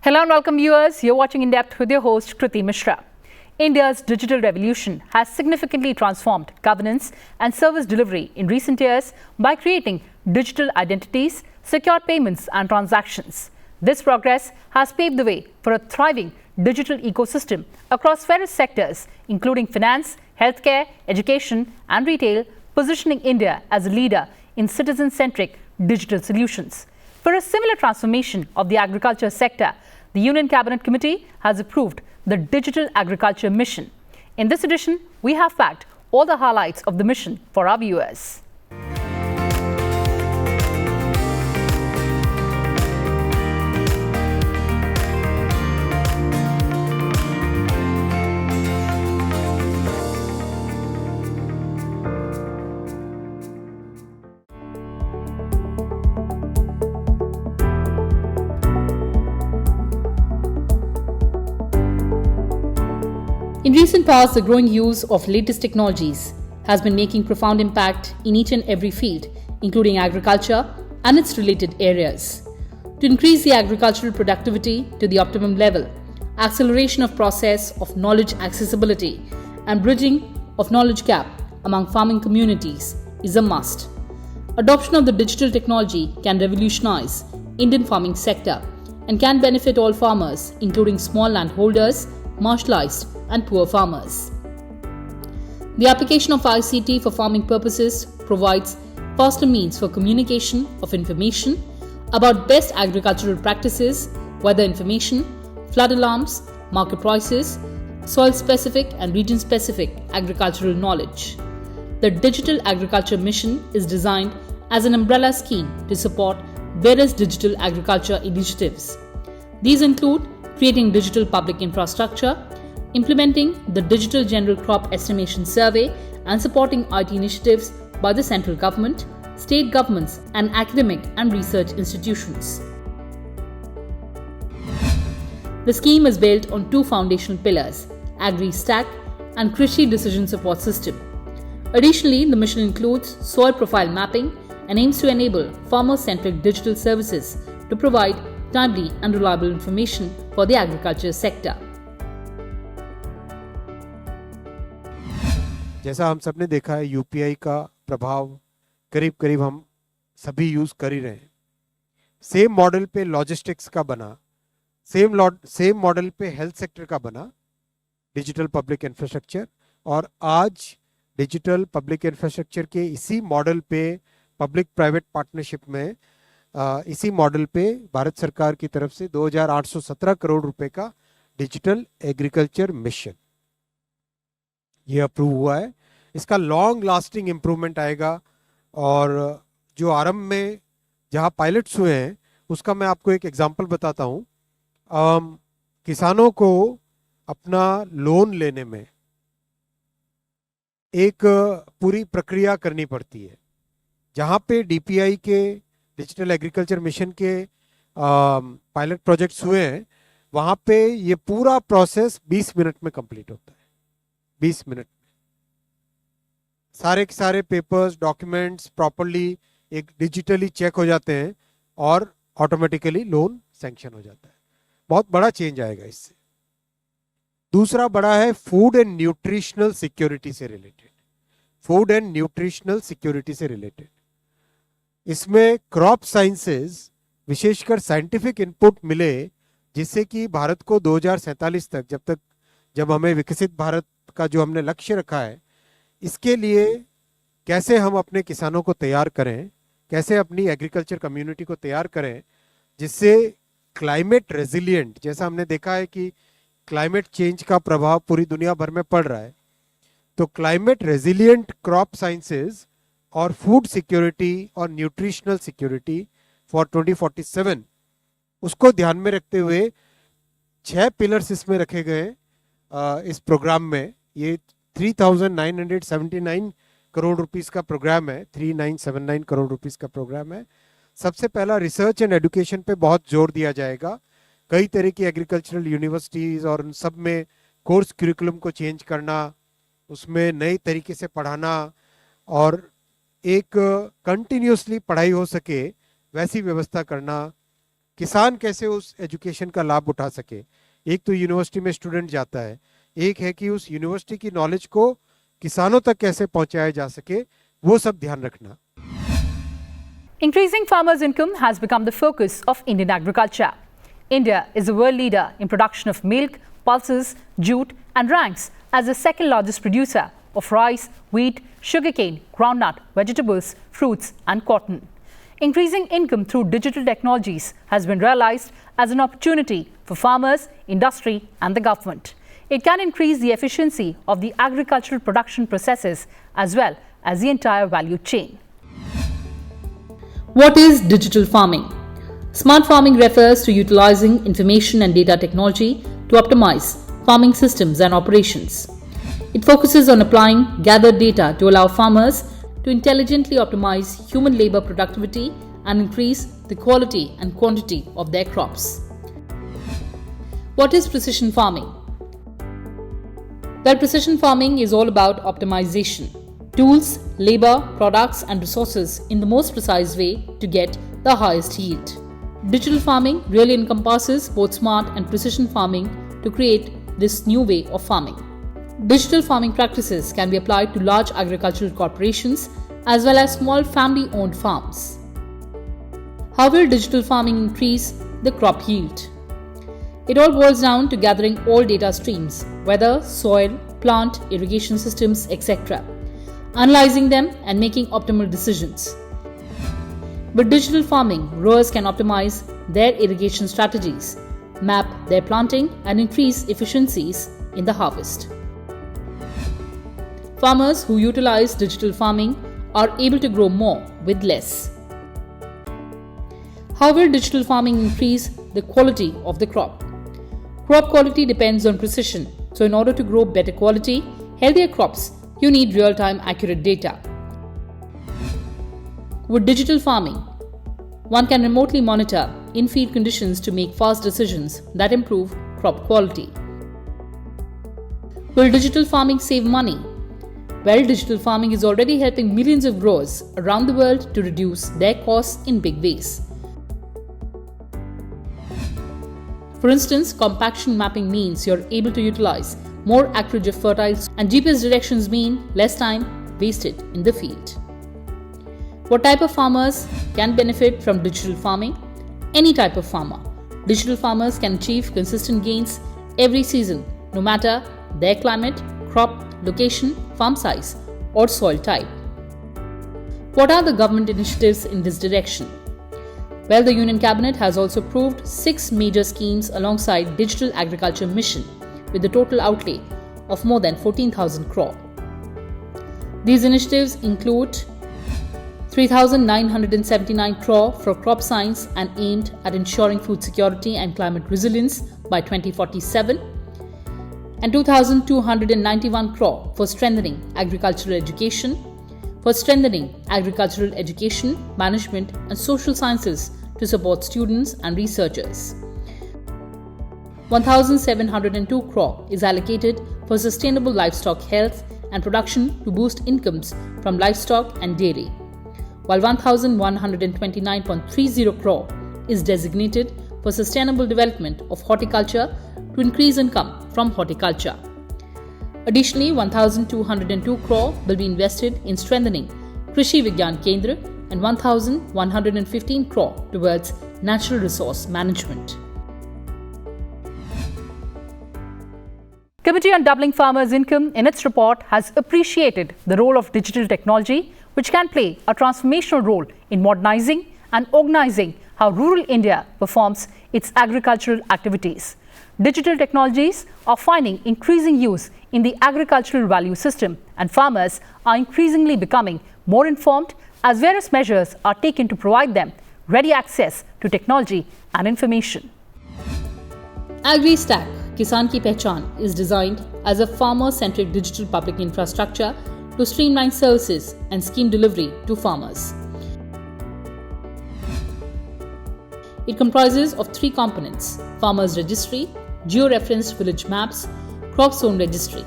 Hello and welcome viewers. You're watching In Depth with your host Kriti Mishra. India's digital revolution has significantly transformed governance and service delivery in recent years by creating digital identities, secure payments and transactions. This progress has paved the way for a thriving digital ecosystem across various sectors, including finance, healthcare, education and retail, positioning India as a leader in citizen-centric digital solutions. For a similar transformation of the agriculture sector, the Union Cabinet Committee has approved the Digital Agriculture Mission. In this edition, we have packed all the highlights of the mission for our viewers. In recent past, the growing use of latest technologies has been making profound impact in each and every field, including agriculture and its related areas. To increase the agricultural productivity to the optimum level, acceleration of process of knowledge accessibility and bridging of knowledge gap among farming communities is a must. Adoption of the digital technology can revolutionize Indian farming sector and can benefit all farmers, including small landholders, marginalized and poor farmers. The application of ICT for farming purposes provides faster means for communication of information about best agricultural practices, weather information, flood alarms, market prices, soil-specific and region-specific agricultural knowledge. The Digital Agriculture Mission is designed as an umbrella scheme to support various digital agriculture initiatives. These include creating digital public infrastructure, implementing the Digital General Crop Estimation Survey and supporting IT initiatives by the central government, state governments and academic and research institutions. The scheme is built on two foundational pillars, AgriStack and Krishi Decision Support System. Additionally, the mission includes soil profile mapping and aims to enable farmer-centric digital services to provide timely and reliable information for the agriculture sector. जैसा हम सब ने देखा है, UPI का प्रभाव करीब करीब हम सभी यूज कर ही रहे हैं। सेम मॉडल पे लॉजिस्टिक्स का बना, सेम मॉडल पे हेल्थ सेक्टर का बना डिजिटल पब्लिक इंफ्रास्ट्रक्चर, और आज डिजिटल पब्लिक इंफ्रास्ट्रक्चर के इसी मॉडल पे पब्लिक प्राइवेट पार्टनरशिप में इसी मॉडल पे भारत सरकार की तरफ से 2817 करोड़ रुपए का डिजिटल एग्रीकल्चर मिशन ये अप्रूव हुआ है। इसका लॉन्ग लास्टिंग इम्प्रूवमेंट आएगा, और जो आरंभ में जहां पायलट्स हुए हैं उसका मैं आपको एक एग्जांपल बताता हूं। किसानों को अपना लोन लेने में एक पूरी प्रक्रिया करनी पड़ती है। जहां पे डीपीआई के डिजिटल एग्रीकल्चर मिशन के पायलट प्रोजेक्ट्स हुए हैं, वहां पे ये पूरा प्रोसेस 20 मिनट में कंप्लीट होता है। 20 मिनट में सारे के सारे पेपर्स, डॉक्यूमेंट्स प्रॉपर्ली एक डिजिटली चेक हो जाते हैं और ऑटोमेटिकली लोन सैंक्शन हो जाता है। बहुत बड़ा चेंज आएगा इससे। दूसरा बड़ा है फूड एंड न्यूट्रिशनल सिक्योरिटी से related. Food and nutritional security से रिलेटेड इसमें क्रॉप साइंसेज, विशेषकर साइंटिफिक इनपुट मिले, जिससे कि भारत को 2047 तक जब हमें विकसित भारत का जो हमने लक्ष्य रखा है, इसके लिए कैसे हम अपने किसानों को तैयार करें, कैसे अपनी एग्रीकल्चर कम्युनिटी को तैयार करें, जिससे क्लाइमेट रेजिलिएंट, जैसा हमने देखा है कि क्लाइमेट चेंज का प्रभाव पूरी दुनिया भर में पड़ रहा है, तो क्लाइमेट रेजिलिएंट क्रॉप साइंसेज और फूड सिक्योरिटी और न्यूट्रिशनल सिक्योरिटी फॉर 2047, उसको ध्यान में रखते हुए 6 पिलर्स इसमें रखे गए इस प्रोग्राम में। ये 3979 करोड़ रुपीस का प्रोग्राम है, 3979 करोड़ रुपीस का प्रोग्राम है। सबसे पहला रिसर्च एंड एजुकेशन पे बहुत जोर दिया जाएगा। कई तरह की एग्रीकल्चरल यूनिवर्सिटीज और उन सब में कोर्स करिकुलम को चेंज करना, उसमें नए तरीके से पढ़ाना और एक कंटिन्यूसली पढ़ाई हो सके वैसी व्यवस्था करना, किसान कैसे उस एजुकेशन का लाभ उठा सके। एक तो यूनिवर्सिटी में स्टूडेंट जाता है, एक है कि उस यूनिवर्सिटी की नॉलेज को किसानों तक कैसे पहुंचाया जा सके, वो सब ध्यान रखना। Increasing farmers' income has become the focus of Indian agriculture. India is a world leader in production of milk, pulses, jute, and ranks as the second largest producer of rice, wheat, sugarcane, groundnut, vegetables, fruits, and cotton. Increasing income through digital technologies has been realized as an opportunity for farmers, industry, and the government. It can increase the efficiency of the agricultural production processes as well as the entire value chain. What is digital farming? Smart farming refers to utilizing information and data technology to optimize farming systems and operations. It focuses on applying gathered data to allow farmers to intelligently optimize human labor productivity and increase the quality and quantity of their crops. What is precision farming? Well, precision farming is all about optimization. Tools, labor, products, and resources in the most precise way to get the highest yield. Digital farming really encompasses both smart and precision farming to create this new way of farming. Digital farming practices can be applied to large agricultural corporations as well as small family-owned farms. How will digital farming increase the crop yield? It all boils down to gathering all data streams, weather, soil, plant, irrigation systems, etc., analyzing them and making optimal decisions. With digital farming, growers can optimize their irrigation strategies, map their planting, and increase efficiencies in the harvest. Farmers who utilize digital farming are able to grow more with less. How will digital farming increase the quality of the crop? Crop quality depends on precision, so in order to grow better quality, healthier crops, you need real-time accurate data. With digital farming, one can remotely monitor in-field conditions to make fast decisions that improve crop quality. Will digital farming save money? Well, digital farming is already helping millions of growers around the world to reduce their costs in big ways. For instance, compaction mapping means you're able to utilize more acreage of fertiles, and GPS directions mean less time wasted in the field. What type of farmers can benefit from digital farming? Any type of farmer. Digital farmers can achieve consistent gains every season, no matter their climate, crop, location, farm size, or soil type. What are the government initiatives in this direction? Well, the Union Cabinet has also approved 6 major schemes alongside Digital Agriculture Mission with a total outlay of more than 14,000 crore. These initiatives include 3,979 crore for crop science and aimed at ensuring food security and climate resilience by 2047, and 2,291 crore for strengthening agricultural education, management and social sciences to support students and researchers. 1,702 crore is allocated for sustainable livestock health and production to boost incomes from livestock and dairy, while 1,129.30 crore is designated for sustainable development of horticulture to increase income from horticulture. Additionally, 1,202 crore will be invested in strengthening Krishi Vigyan Kendra and 1,115 crore towards natural resource management. Committee on Doubling Farmers' Income in its report has appreciated the role of digital technology, which can play a transformational role in modernizing and organizing how rural India performs its agricultural activities. Digital technologies are finding increasing use in the agricultural value system, and farmers are increasingly becoming more informed as various measures are taken to provide them ready access to technology and information. AgriStack, Kisan Ki Pehchan, is designed as a farmer-centric digital public infrastructure to streamline services and scheme delivery to farmers. It comprises of 3 components: Farmers Registry, Geo-referenced village maps, Crop Zone Registry.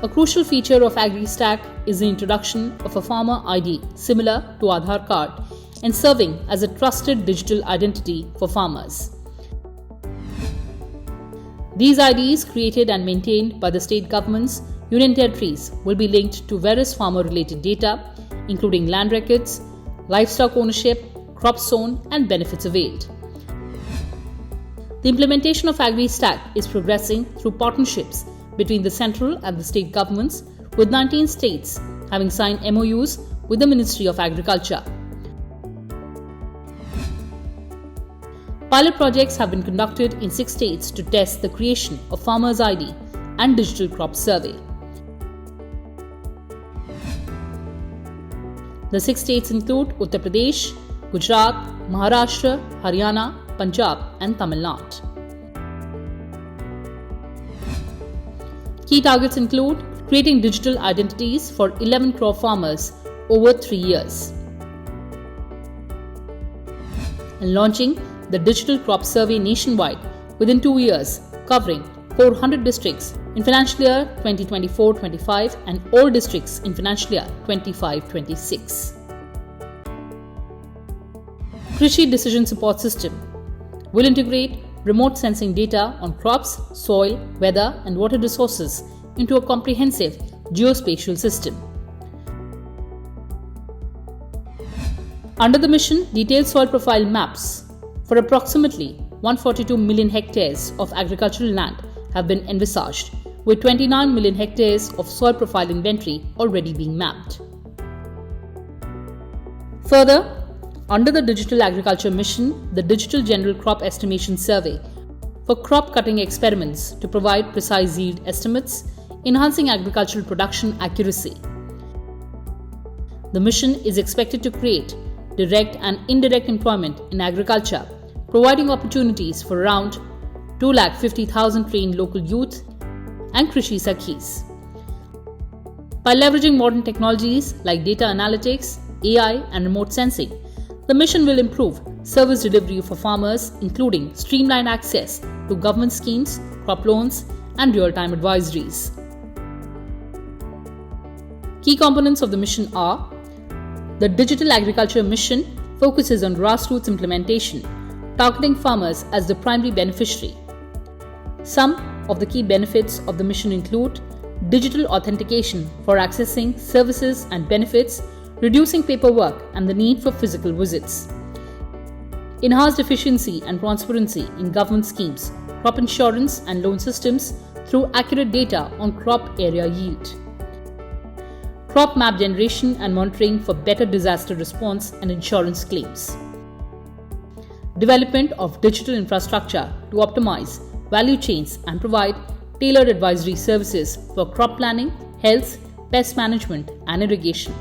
A crucial feature of AgriStack is the introduction of a farmer ID similar to Aadhaar card, and serving as a trusted digital identity for farmers. These IDs, created and maintained by the state governments, union territories, will be linked to various farmer-related data, including land records, livestock ownership, crop sown, and benefits availed. The implementation of AgriStack is progressing through partnerships between the central and the state governments, with 19 states having signed MOUs with the Ministry of Agriculture. Pilot projects have been conducted in 6 states to test the creation of Farmers ID and Digital Crop Survey. The 6 states include Uttar Pradesh, Gujarat, Maharashtra, Haryana, Punjab, and Tamil Nadu. Key targets include creating digital identities for 11 crore farmers over 3 years and launching the Digital Crop Survey nationwide within 2 years, covering 400 districts in financial year 2024-25 and all districts in financial year 25-26. Krishi Decision Support System will integrate remote sensing data on crops, soil, weather and water resources into a comprehensive geospatial system. Under the mission, detailed soil profile maps for approximately 142 million hectares of agricultural land have been envisaged, with 29 million hectares of soil profile inventory already being mapped. Further, under the Digital Agriculture Mission, the Digital General Crop Estimation Survey for crop cutting experiments to provide precise yield estimates, enhancing agricultural production accuracy. The mission is expected to create direct and indirect employment in agriculture, providing opportunities for around 250,000 trained local youth and Krishi Sakhis. By leveraging modern technologies like data analytics, AI, and remote sensing, the mission will improve service delivery for farmers, including streamlined access to government schemes, crop loans, and real-time advisories. Key components of the mission are: the Digital Agriculture Mission focuses on grassroots implementation, targeting farmers as the primary beneficiary. Some of the key benefits of the mission include digital authentication for accessing services and benefits, reducing paperwork and the need for physical visits. Enhanced efficiency and transparency in government schemes, crop insurance and loan systems through accurate data on crop area yield. Crop map generation and monitoring for better disaster response and insurance claims. Development of digital infrastructure to optimize value chains and provide tailored advisory services for crop planning, health, pest management, and irrigation.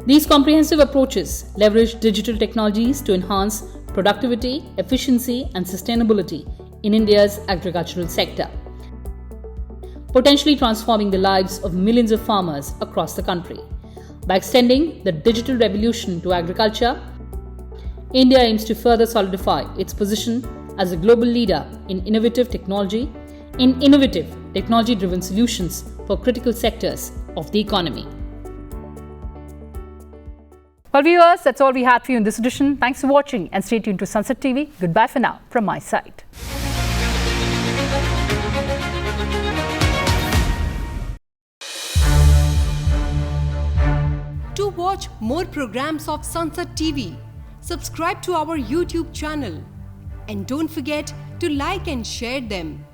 These comprehensive approaches leverage digital technologies to enhance productivity, efficiency, and sustainability in India's agricultural sector, potentially transforming the lives of millions of farmers across the country. By extending the digital revolution to agriculture, India aims to further solidify its position as a global leader in innovative technology-driven solutions for critical sectors of the economy. Well, viewers, that's all we had for you in this edition. Thanks for watching and stay tuned to Sunset TV. Goodbye for now from my side. To watch more programs of Sunset TV, subscribe to our YouTube channel and don't forget to like and share them.